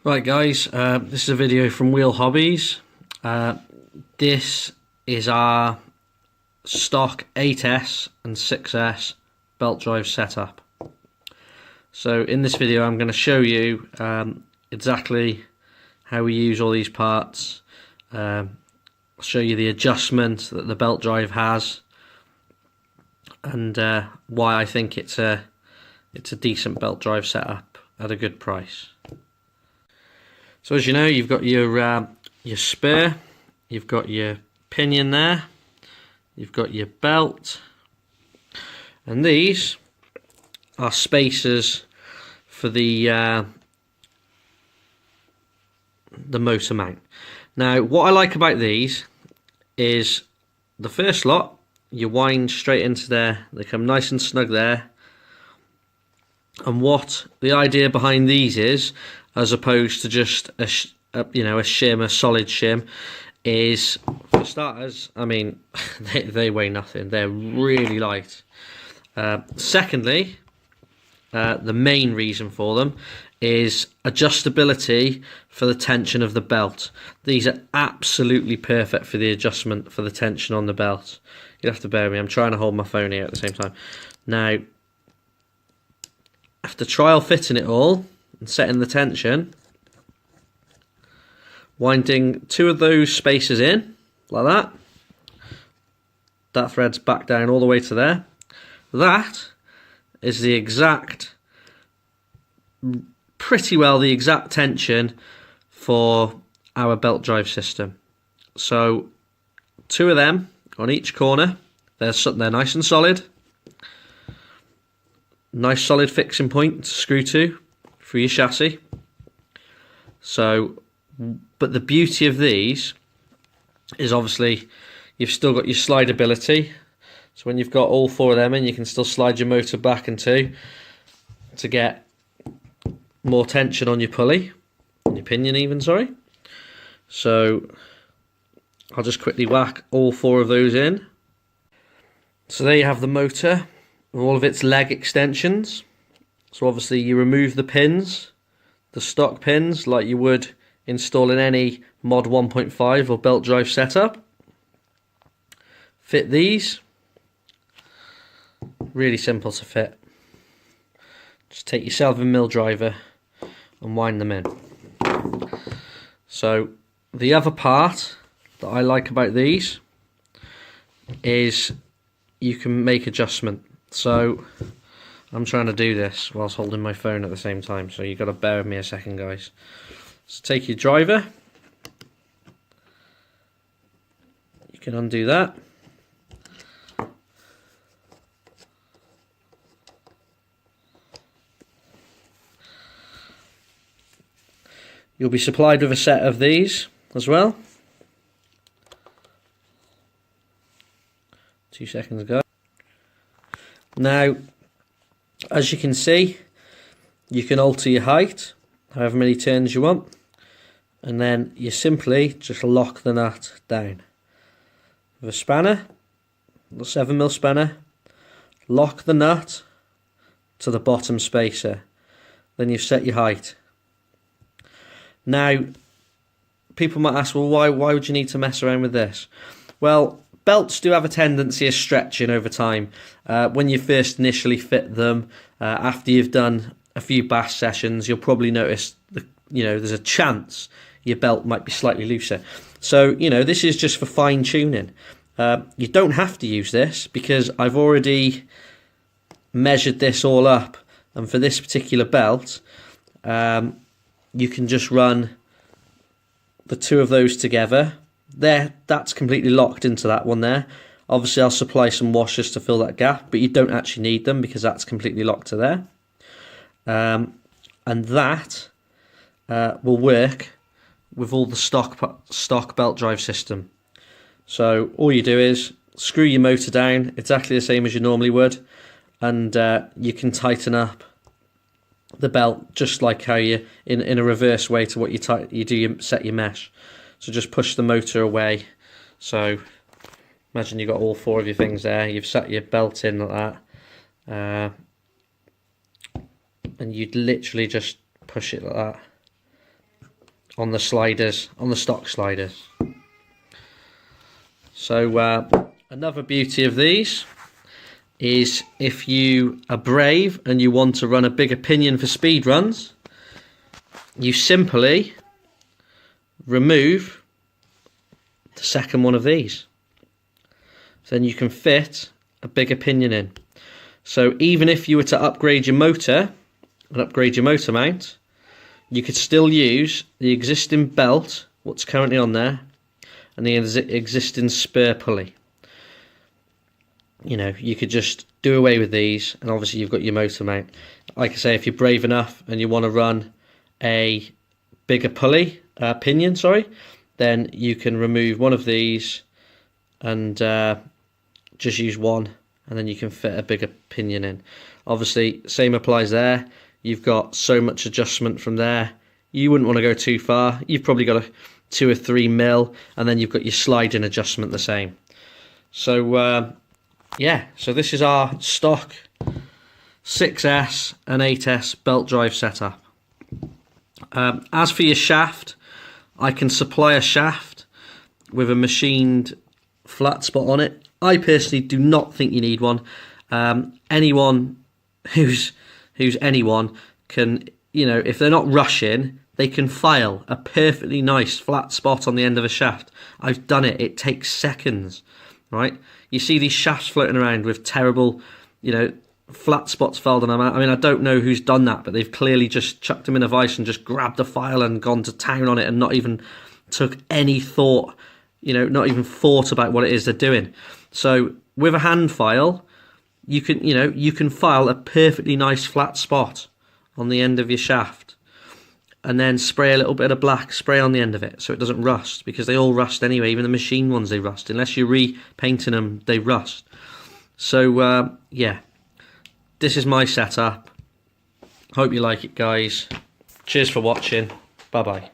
Right guys, this is a video from Wheel Hobbies. This is our stock 8S and 6S belt drive setup. So in this video I'm going to show you exactly how we use all these parts. I'll show you the adjustment that the belt drive has and why I think it's a decent belt drive setup at a good price. So as you know, you've got your spur, you've got your pinion there, you've got your belt, and these are spacers for the motor mount. Now, what I like about these is the first lot, you wind straight into there, they come nice and snug there. And what the idea behind these is, as opposed to just a shim, a solid shim, is, for starters, I mean, they weigh nothing. They're really light. Secondly, the main reason for them is adjustability for the tension of the belt. These are absolutely perfect for the adjustment for the tension on the belt. You'll have to bear with me. I'm trying to hold my phone here at the same time. Now, after trial fitting it all and setting the tension, winding two of those spacers in like that threads back down all the way to there. That is the exact, pretty well the exact tension for our belt drive system. So two of them on each corner, they're nice and solid. Nice solid fixing point to screw to for your chassis. So, but the beauty of these is obviously you've still got your slidability. So when you've got all four of them in, you can still slide your motor back into to get more tension on your pulley, on your pinion even, sorry. So I'll just quickly whack all four of those in. So there you have the motor with all of its leg extensions. So obviously you remove the pins, the stock pins, like you would installing any Mod 1.5 or belt drive setup. Fit these. Really simple to fit. Just take your 7mm driver and wind them in. So the other part that I like about these is you can make adjustment. So I'm trying to do this whilst holding my phone at the same time, so you've got to bear with me a second, guys. So take your driver, you can undo that. You'll be supplied with a set of these as well. 2 seconds ago. Now, as you can see, you can alter your height however many turns you want, and then you simply just lock the nut down with a spanner, the 7mm spanner. Lock the nut to the bottom spacer, then you've set your height. Now, people might ask, well, why would you need to mess around with this? Well, belts do have a tendency of stretching over time. When you first initially fit them, after you've done a few bash sessions, you'll probably notice there's a chance your belt might be slightly looser. So this is just for fine tuning. You don't have to use this because I've already measured this all up, and for this particular belt, you can just run the two of those together. There, that's completely locked into that one there. Obviously I'll supply some washers to fill that gap, but you don't actually need them because that's completely locked to there. And that will work with all the stock belt drive system. So all you do is screw your motor down exactly the same as you normally would, and you can tighten up the belt just like how you in a reverse way to what you set your mesh. So just push the motor away. So imagine you've got all four of your things there, you've set your belt in like that, and you'd literally just push it like that on the sliders, on the stock sliders. So another beauty of these is if you are brave and you want to run a bigger pinion for speed runs, you simply remove the second one of these. Then you can fit a bigger pinion in. So even if you were to upgrade your motor and upgrade your motor mount, you could still use the existing belt, what's currently on there, and the existing spur pulley. You know, you could just do away with these, and obviously you've got your motor mount. Like I say, if you're brave enough and you want to run a bigger pulley, pinion, sorry, then you can remove one of these and just use one, and then you can fit a bigger pinion in. Obviously, same applies there. You've got so much adjustment from there. You wouldn't want to go too far. You've probably got a 2 or 3 mil, and then you've got your sliding adjustment the same. So yeah, so this is our stock 6S and 8S belt drive setup. As for your shaft, I can supply a shaft with a machined flat spot on it. I personally do not think you need one. Anyone who's anyone can, you know, if they're not rushing, they can file a perfectly nice flat spot on the end of a shaft. I've done it. It takes seconds, right? You see these shafts floating around with terrible, you know, flat spots filed on them. I mean, I don't know who's done that, but they've clearly just chucked them in a vise and just grabbed a file and gone to town on it and not even took any thought, you know, not even thought about what it is they're doing. So with a hand file, you can, you know, you can file a perfectly nice flat spot on the end of your shaft, and then spray a little bit of black spray on the end of it so it doesn't rust, because they all rust anyway. Even the machine ones, they rust. Unless you're repainting them, they rust. So yeah, this is my setup. Hope you like it, guys. Cheers for watching. Bye bye.